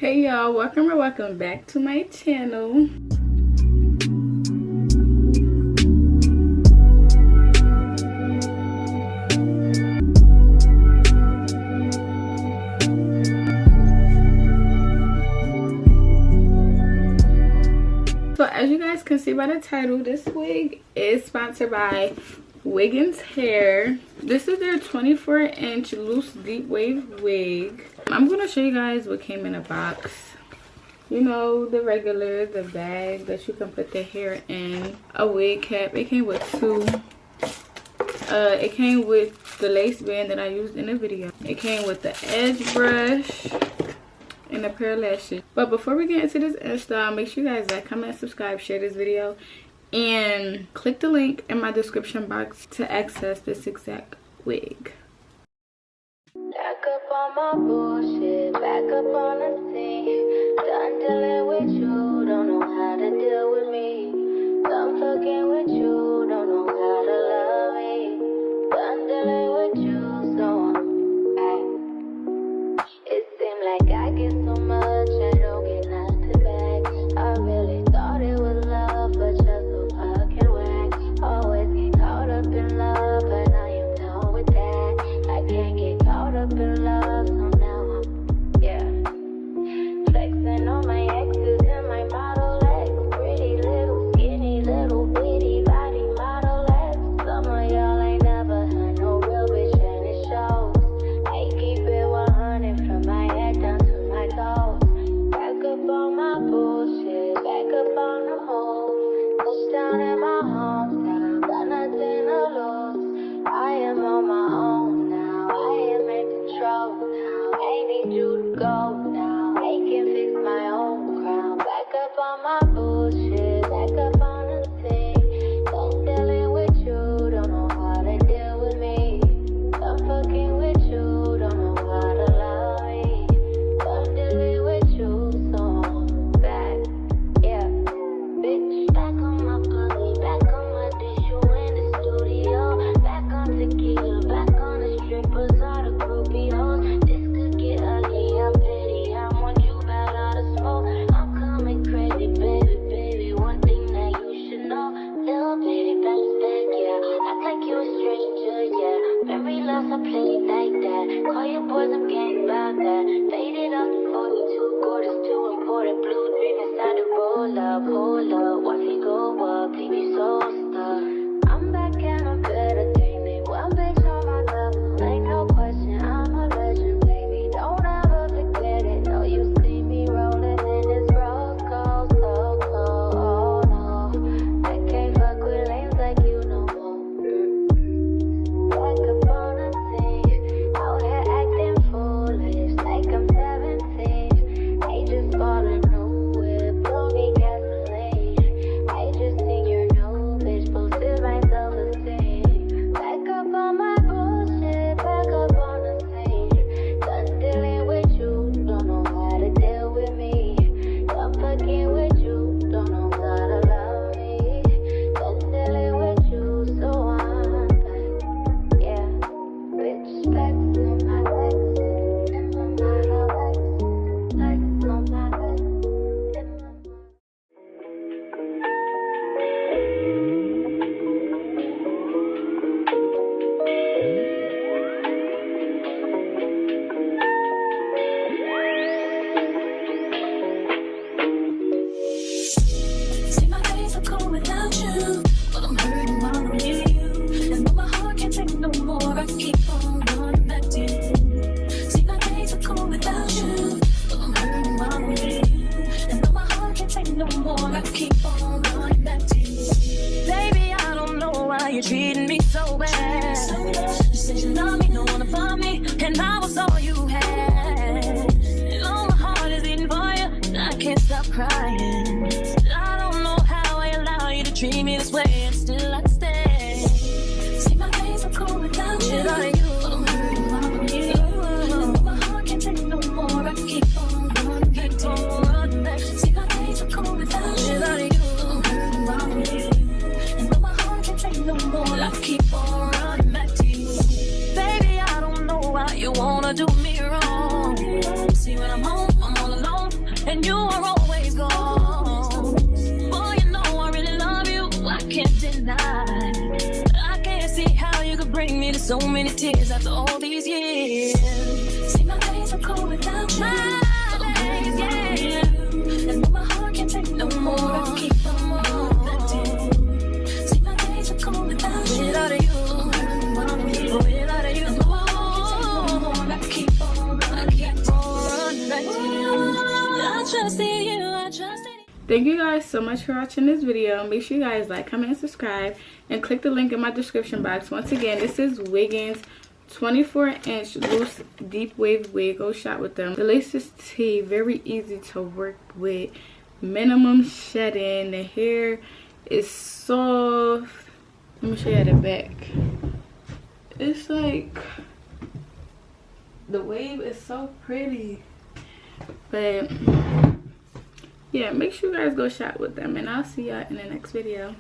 Hey y'all, welcome back to my channel. So as you guys can see by the title, this wig is sponsored by Wiggins Hair. This is their 24-inch loose deep wave wig. I'm gonna show you guys what came in a box. You know, the bag that you can put the hair in, a wig cap. It came with two. It came with the lace band that I used in the video. It came with the edge brush and a pair of lashes. But before we get into this install, make sure you guys like, comment, subscribe, share this video, and click the link in my description box to access this exact wig. Back up on my bullshit, back up on the scene. Done dealing with you, don't know how to deal with me. Done fucking with you, don't know how to love me. Done dealing with you, so it seemed like I get so much, I don't get nothing back. I really thought it was love, but you're so fucking whack. Always get caught up in love, but now you're done with that. I can't get caught up in love, so now I'm, flexing on my exes and my Model X. Pretty little, skinny, little bitty body Model X. Some of y'all ain't never had no real bitch and it shows. I keep it 100 from my head down to my toes. Back up on my bullshit, back up on the move. Touchdown in my hometown, got nothing to lose. I am on my own now, I am in control now. I need you to go now, I can fix my own crown. Back up on my bullshit, back up on the scene. Don't dealing with you, don't know how to deal with me. I'm fucking with you, don't know how to love me. I'm dealing with you, so I'm back, bitch. Back on my pussy, back on my dish, you in the studio. Back on tequila, back on the strippers, all the groupie hoes. This could get ugly, I'm petty, I want you bad out of smoke. I'm coming crazy, baby, one thing that you should know. Little baby, bounce back, act like you a stranger, Memory loss, I play it like that. Call your boys, I'm getting about that. Faded up to 42 quarters, too important. Blue dream inside the roll up, hold up. Watch me go up, leave you so stuck. I'm back and I'm better than me. One bitch on my level, ain't no question. I'm a legend, baby. Don't ever forget it. No, you see me rolling in this rose gold, so cold. Oh no, I can't fuck with lanes like you no more. Back up on the scene, out here acting foolish like I'm 17. I just bought a new whip, blow me gasoline. I just seen your new bitch, boosted my self-esteem. Back up on my bullshit, back up on the scene. Done dealing with you, don't know how to deal with me. Done fucking with you, don't know how to love me. Done dealing with you, so I'm back, bitch. Flex on my legs, and my Model X. Flex on my legs, and my See, my days are cold without you, but I'm hurting while I'm near you. And though my heart can't take no more, I keep on running back to you. See, my days are cold without you, but I'm hurting while I'm near you. And though my heart can't take no more, I keep on running back to you. Baby, I don't know why you're treating me so bad. You said you love me, don't wanna find me, and I was all you had. And all my heart is beating for you, and I can't stop crying. I don't know how I allow you to treat me this way, and still I stay. See, my days are cold without you, but I'm hurting while I'm near you. And though my heart can't take no more, I keep on running back to you. See, my days are cold without you, but I'm hurting while I'm near you. And though my heart can't take no more, I keep on running back to you. Baby, I don't know why you wanna do me wrong. See, when I'm home, I'm all alone. so many tears after all these years. See, my days are cold without you. But I'm hurting without you. And my heart can't take no more. I can keep on acting. See, my days are cold without you. Without you. Without you. And my heart can't take no more. I can keep on acting. I trust in you. I trust in you. Thank you guys so much for watching this video. Make sure you guys like, comment, and subscribe, and click the link in my description box. Once again, this is Wiggins 24-inch loose deep wave wig. Go shop with them. The lace is T, very easy to work with, minimum shedding. The hair is soft. Let me show you the back. It's like, the wave is so pretty. But yeah, make sure you guys go shop with them, and I'll see y'all in the next video.